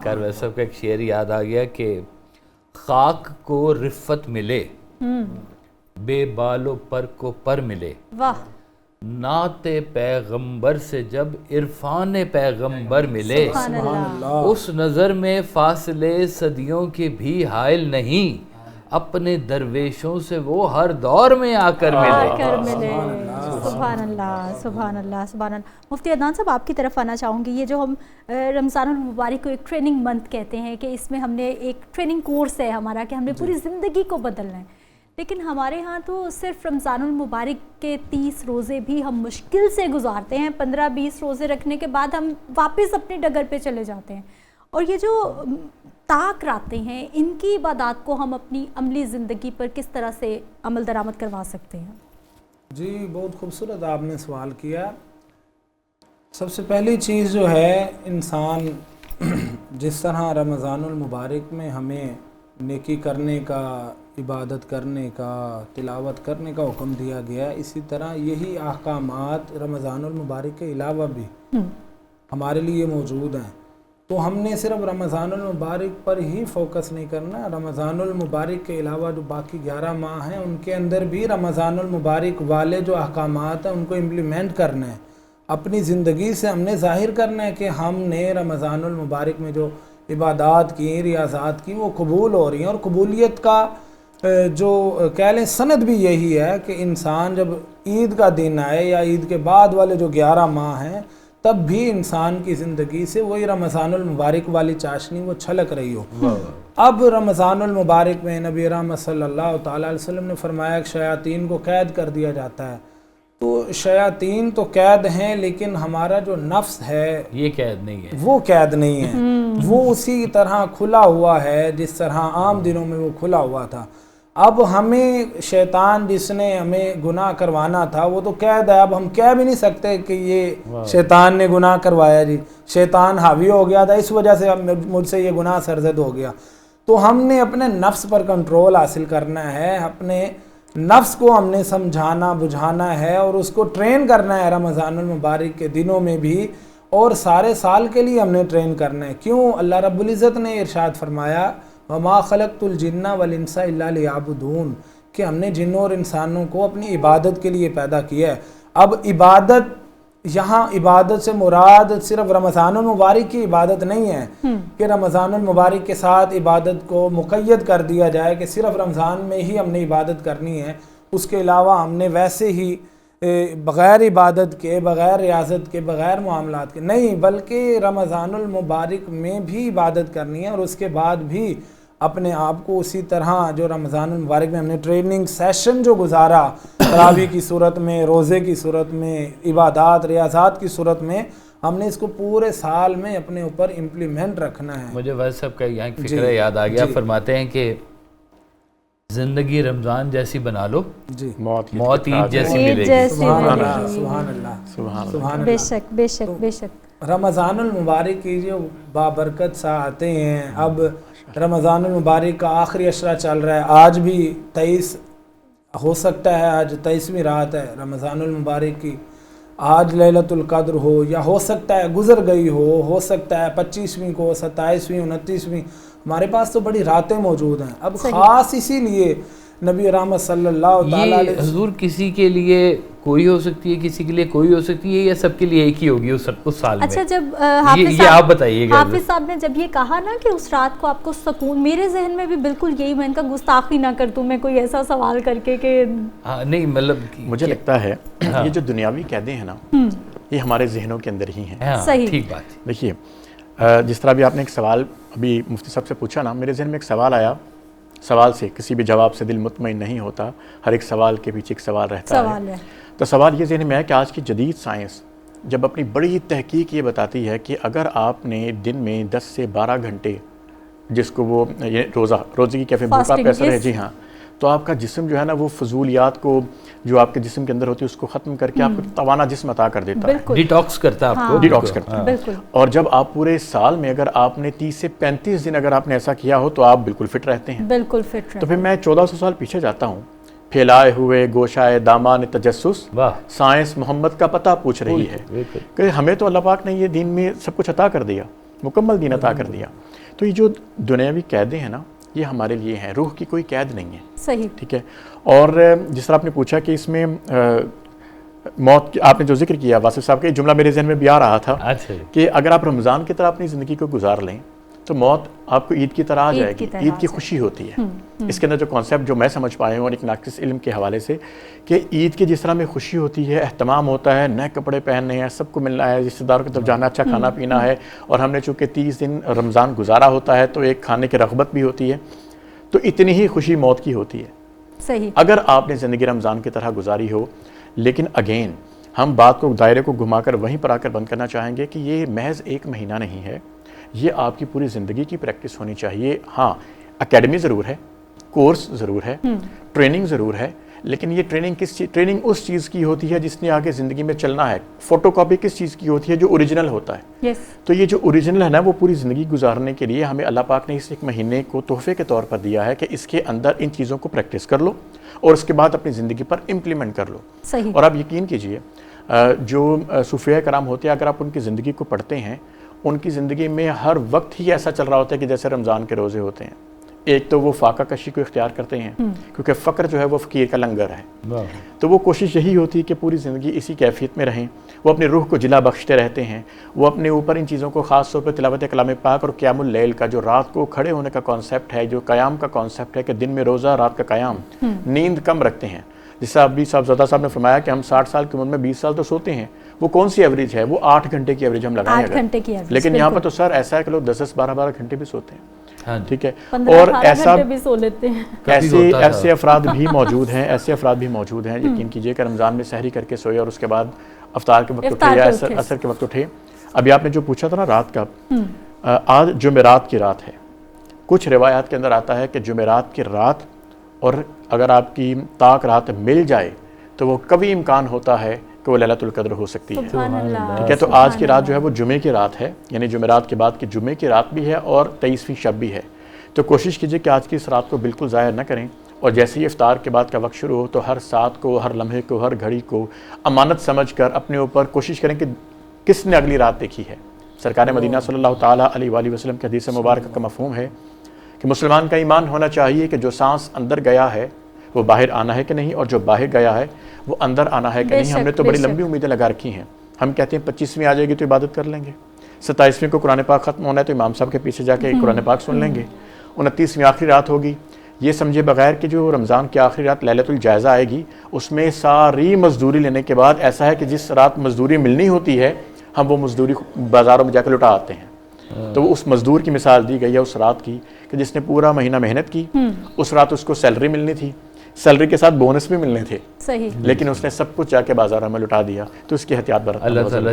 ادکار ویسا کا ایک شعر یاد آ گیا کہ خاک کو رفت ملے بے بال و پر کو پر ملے، واہ، نعت پیغمبر سے جب عرفان پیغمبر ملے، سبحان اللہ، اس نظر میں فاصلے صدیوں کے بھی حائل نہیں، اپنے درویشوں سے وہ ہر دور میں آ کر ملے۔ سبحان اللہ، سبحان اللہ، سبحان اللہ۔ مفتی عدنان صاحب آپ کی طرف آنا چاہوں گی، یہ جو ہم رمضان المبارک کو ایک ٹریننگ منتھ کہتے ہیں کہ اس میں ہم نے ایک ٹریننگ کورس ہے ہمارا کہ ہم نے پوری زندگی کو بدلنا ہے، لیکن ہمارے ہاں تو صرف رمضان المبارک کے 30 روزے بھی ہم مشکل سے گزارتے ہیں، 15-20 روزے رکھنے کے بعد ہم واپس اپنی ڈگر پہ چلے جاتے ہیں، اور یہ جو طاق راتیں ہیں ان کی عبادات کو ہم اپنی عملی زندگی پر کس طرح سے عمل درآمد کروا سکتے ہیں؟ جی بہت خوبصورت آپ نے سوال کیا۔ سب سے پہلی چیز جو ہے، انسان جس طرح رمضان المبارک میں ہمیں نیکی کرنے کا، عبادت کرنے کا، تلاوت کرنے کا حکم دیا گیا ہے، اسی طرح یہی احکامات رمضان المبارک کے علاوہ بھی ہمارے لیے موجود ہیں۔ تو ہم نے صرف رمضان المبارک پر ہی فوکس نہیں کرنا، رمضان المبارک کے علاوہ جو باقی 11 ماہ ہیں ان کے اندر بھی رمضان المبارک والے جو احکامات ہیں ان کو امپلیمنٹ کرنا ہے، اپنی زندگی سے ہم نے ظاہر کرنا ہے کہ ہم نے رمضان المبارک میں جو عبادات کی، ریاضات کی، وہ قبول ہو رہی ہیں۔ اور قبولیت کا جو کہہ لیں سند بھی یہی ہے کہ انسان جب عید کا دن آئے یا عید کے بعد والے جو 11 ماہ ہیں تب بھی انسان کی زندگی سے وہی رمضان المبارک والی چاشنی وہ چھلک رہی ہو۔ اب رمضان المبارک میں نبی رحمت صلی اللہ تعالیٰ علیہ وسلم نے فرمایا کہ شیاطین کو قید کر دیا جاتا ہے، تو شیاطین تو قید ہیں لیکن ہمارا جو نفس ہے یہ قید نہیں ہے، وہ قید نہیں ہے، وہ اسی طرح کھلا ہوا ہے جس طرح عام دنوں میں وہ کھلا ہوا تھا۔ اب ہمیں شیطان جس نے ہمیں گناہ کروانا تھا وہ تو قید ہے، اب ہم کہہ بھی نہیں سکتے کہ یہ شیطان نے گناہ کروایا، جی شیطان حاوی ہو گیا تھا اس وجہ سے مجھ سے یہ گناہ سرزد ہو گیا۔ تو ہم نے اپنے نفس پر کنٹرول حاصل کرنا ہے، اپنے نفس کو ہم نے سمجھانا بجھانا ہے اور اس کو ٹرین کرنا ہے رمضان المبارک کے دنوں میں بھی، اور سارے سال کے لیے ہم نے ٹرین کرنا ہے۔ کیوں؟ اللہ رب العزت نے ارشاد فرمایا وَمَا خَلَقْتُ الْجِنَّ وَالْإِنسَ إِلَّا لِيَعْبُدُونَ، کہ ہم نے جنوں اور انسانوں کو اپنی عبادت کے لیے پیدا کیا ہے۔ اب عبادت، یہاں عبادت سے مراد صرف رمضان المبارک کی عبادت نہیں ہے کہ رمضان المبارک کے ساتھ عبادت کو مقید کر دیا جائے کہ صرف رمضان میں ہی ہم نے عبادت کرنی ہے، اس کے علاوہ ہم نے ویسے ہی بغیر عبادت کے، بغیر ریاضت کے، بغیر معاملات کے نہیں، بلکہ رمضان المبارک میں بھی عبادت کرنی ہے، اور اس کے بعد بھی اپنے آپ کو اسی طرح جو رمضان المبارک میں ہم نے ٹریننگ سیشن جو گزارا تراویح کی صورت میں، روزے کی صورت میں، عبادات ریاضات کی صورت میں، ہم نے اس کو پورے سال میں اپنے اوپر امپلیمنٹ رکھنا ہے۔ مجھے ویسے صاحب کا یہاں ایک فکرہ یاد آ گیا، فرماتے ہیں کہ زندگی رمضان جیسی بنا لو، جی موت عید جیسی ملے گی۔ سبحان اللہ، سبحان اللہ، سبحان اللہ، بے شک بے شک بے شک۔ رمضان المبارک کی جو بابرکت ساعتیں ہیں، اب رمضان المبارک کا آخری عشرہ چل رہا ہے، آج بھی 23 ہو سکتا ہے، آج 23ویں رات ہے رمضان المبارک کی، آج لیلۃ القدر ہو یا ہو سکتا ہے گزر گئی ہو سکتا ہے 25ویں کو، 27ویں، 29ویں، ہمارے پاس تو بڑی راتیں موجود ہیں۔ اب خاص اسی لیے نبی رحمت صلی اللہ تعالیٰ علیہ یہ حضور کسی کے لیے کوئی ہو سکتی ہے، کسی کے لیے کوئی ہو سکتی ہے، یا سب کے لیے ایک ہی ہوگی اس سال میں؟ اچھا، جب یہ آپ بتائیے گا۔ حافظ صاحب نے جب یہ کہا نا کہ اس رات کو آپ کو سکون، میرے ذہن میں بھی بالکل یہی، میں ان کا گستاخی نہ کر دوں میں کوئی ایسا سوال کر کے کہ نہیں، مطلب مجھے لگتا ہے یہ جو دنیاوی قیدیں ہیں نا، یہ ہمارے ذہنوں کے اندر ہی ہیں۔ صحیح، ٹھیک بات۔ دیکھیے جس طرح بھی آپ نے ایک سوال ابھی مفتی صاحب سے پوچھا نا، میرے ذہن میں ایک سوال آیا، سوال سے کسی بھی جواب سے دل مطمئن نہیں ہوتا، ہر ایک سوال کے پیچھے ایک سوال رہتا ہے۔ تو سوال یہ ذہن میں ہے کہ آج کی جدید سائنس جب اپنی بڑی تحقیق یہ بتاتی ہے کہ اگر آپ نے دن میں 10 سے 12 گھنٹے، جس کو وہ روزے کی کیفے بھوکا پہ اثر ہے، جی ہاں، تو آپ کا جسم جو ہے نا وہ فضولیات کو جو آپ کے جسم کے اندر ہوتی ہے اس کو ختم کر کے آپ کو توانا جسم عطا کر دیتا ہے، ڈیٹاکس کرتا ہے آپ کو، ڈیٹاکس کرتا ہے۔ اور جب آپ پورے سال میں اگر آپ نے 30 سے 35 دن اگر آپ نے ایسا کیا ہو تو آپ بالکل فٹ رہتے ہیں، بالکل فٹ۔ تو پھر میں 1400 سال پیچھے جاتا ہوں، پھیلائے ہوئے گوشائے دامان تجسس، سائنس محمد کا پتہ پوچھ رہی ہے کہ ہمیں تو اللہ پاک نے یہ دین میں سب کچھ عطا کر دیا، مکمل دین عطا کر دیا. تو یہ جو دنیاوی قیدیں ہیں نا یہ ہمارے لیے ہیں, روح کی کوئی قید نہیں ہے. صحیح. ٹھیک ہے. اور جس طرح آپ نے پوچھا کہ اس میں موت آپ نے جو ذکر کیا واصف صاحب کا, یہ جملہ میرے ذہن میں بھی آ رہا تھا کہ اگر آپ رمضان کی طرح اپنی زندگی کو گزار لیں تو موت آپ کو عید کی طرح آ جائے گی. عید کی خوشی ہوتی ہے. اس کے اندر جو کانسیپٹ جو میں سمجھ پایا ہوں اور ایک ناقص علم کے حوالے سے کہ عید کی جس طرح میں خوشی ہوتی ہے, اہتمام ہوتا ہے, نئے کپڑے پہننے ہیں, سب کو ملنا ہے, رشتہ داروں کی طرف جانا, اچھا کھانا پینا ہے, اور ہم نے چونکہ 30 دن رمضان گزارا ہوتا ہے تو ایک کھانے کی رغبت بھی ہوتی ہے, تو اتنی ہی خوشی موت کی ہوتی ہے. صحیح. اگر آپ نے زندگی رمضان کی طرح گزاری ہو, لیکن اگین ہم بات کو دائرے کو گھما کر وہیں پر آ کر بند کرنا چاہیں گے کہ یہ محض ایک مہینہ نہیں ہے, یہ آپ کی پوری زندگی کی پریکٹس ہونی چاہیے. ہاں اکیڈمی ضرور ہے, کورس ضرور ہے, ٹریننگ ضرور ہے, لیکن یہ ٹریننگ اس چیز کی ہوتی ہے جس نے آگے زندگی میں چلنا ہے. فوٹو کاپی کس چیز کی ہوتی ہے؟ جو اوریجنل ہوتا ہے. تو یہ جو اوریجنل ہے نا وہ پوری زندگی گزارنے کے لیے ہمیں اللہ پاک نے اس ایک مہینے کو تحفے کے طور پر دیا ہے کہ اس کے اندر ان چیزوں کو پریکٹس کر لو اور اس کے بعد اپنی زندگی پر امپلیمنٹ کر لو. صحیح. اور آپ یقین کیجئے جو صوفیاء کرام ہوتے ہیں, اگر آپ ان کی زندگی کو پڑھتے ہیں, ان کی زندگی میں ہر وقت ہی ایسا چل رہا ہوتا ہے کہ جیسے رمضان کے روزے ہوتے ہیں. ایک تو وہ فاقہ کشی کو اختیار کرتے ہیں کیونکہ فقر جو ہے وہ فقیر کا لنگر ہے, تو وہ کوشش یہی ہوتی ہے کہ پوری زندگی اسی کیفیت میں رہیں. وہ اپنی روح کو جلا بخشتے رہتے ہیں. وہ اپنے اوپر ان چیزوں کو خاص طور پہ تلاوت کلام پاک اور قیام اللیل کا جو رات کو کھڑے ہونے کا کانسیپٹ ہے, جو قیام کا کانسیپٹ ہے کہ دن میں روزہ رات کا قیام, نیند کم رکھتے ہیں. جس سے ابھی صاحبزادہ صاحب نے فرمایا کہ ہم 60 سال کی عمر میں 20 سال تو سوتے ہیں, وہ کون سی ایوریج ہے؟ وہ 8 گھنٹے کی ایوریج ہم لگائیں گے. لیکن یہاں پر تو سر ایسا ہے کہ لوگ 10 12 گھنٹے بھی سوتے ہیں. ٹھیک ہے. اور ایسا ایسے افراد بھی موجود ہیں, یقین کیجئے کہ رمضان میں سحری کر کے سوئے اور اس کے بعد افطار کے وقت اٹھے یا عصر کے وقت اٹھے. ابھی آپ نے جو پوچھا تھا نا رات کا, آج جمعرات کی رات ہے. کچھ روایات کے اندر آتا ہے کہ جمعرات کی رات اور اگر آپ کی طاق رات مل جائے تو وہ کبھی امکان ہوتا ہے کہ وہ لیلۃ القدر ہو سکتی ہے. ٹھیک ہے. تو آج کی رات جو ہے وہ جمعے کی رات ہے, یعنی جمعرات کے بعد کی جمعے کی رات بھی ہے اور 23ویں شب بھی ہے. تو کوشش کیجئے کہ آج کی اس رات کو بالکل ضائع نہ کریں, اور جیسے ہی افطار کے بعد کا وقت شروع ہو تو ہر ساتھ کو, ہر لمحے کو, ہر گھڑی کو امانت سمجھ کر اپنے اوپر کوشش کریں کہ کس نے اگلی رات دیکھی ہے. سرکار مدینہ صلی اللہ تعالیٰ علیہ وآلہ وسلم کی حدیث مبارکہ کا مفہوم ہے کہ مسلمان کا ایمان ہونا چاہیے کہ جو سانس اندر گیا ہے وہ باہر آنا ہے کہ نہیں, اور جو باہر گیا ہے وہ اندر آنا ہے کہ نہیں. ہم نے تو بڑی لمبی امیدیں لگا رکھی ہیں. ہم کہتے ہیں 25ویں آ جائے گی تو عبادت کر لیں گے, 27ویں کو قرآن پاک ختم ہونا ہے تو امام صاحب کے پیچھے جا کے قرآن پاک سن لیں گے, 29ویں آخری رات ہوگی. یہ سمجھے بغیر کہ جو رمضان کی آخری رات لیلۃ الجائزہ آئے گی, اس میں ساری مزدوری لینے کے بعد ایسا ہے کہ جس رات مزدوری ملنی ہوتی ہے ہم وہ مزدوری بازاروں میں جا کے لٹا آتے ہیں. تو اس مزدور کی مثال دی گئی ہے اس رات کی کہ جس نے پورا مہینہ محنت کی, اس رات اس کو سیلری ملنی تھی, سیلری کے ساتھ بونس بھی ملنے تھے, صحیح, لیکن اس نے سب کچھ جا کے بازاروں میں لٹا دیا. تو اس کی احتیاط برتنا.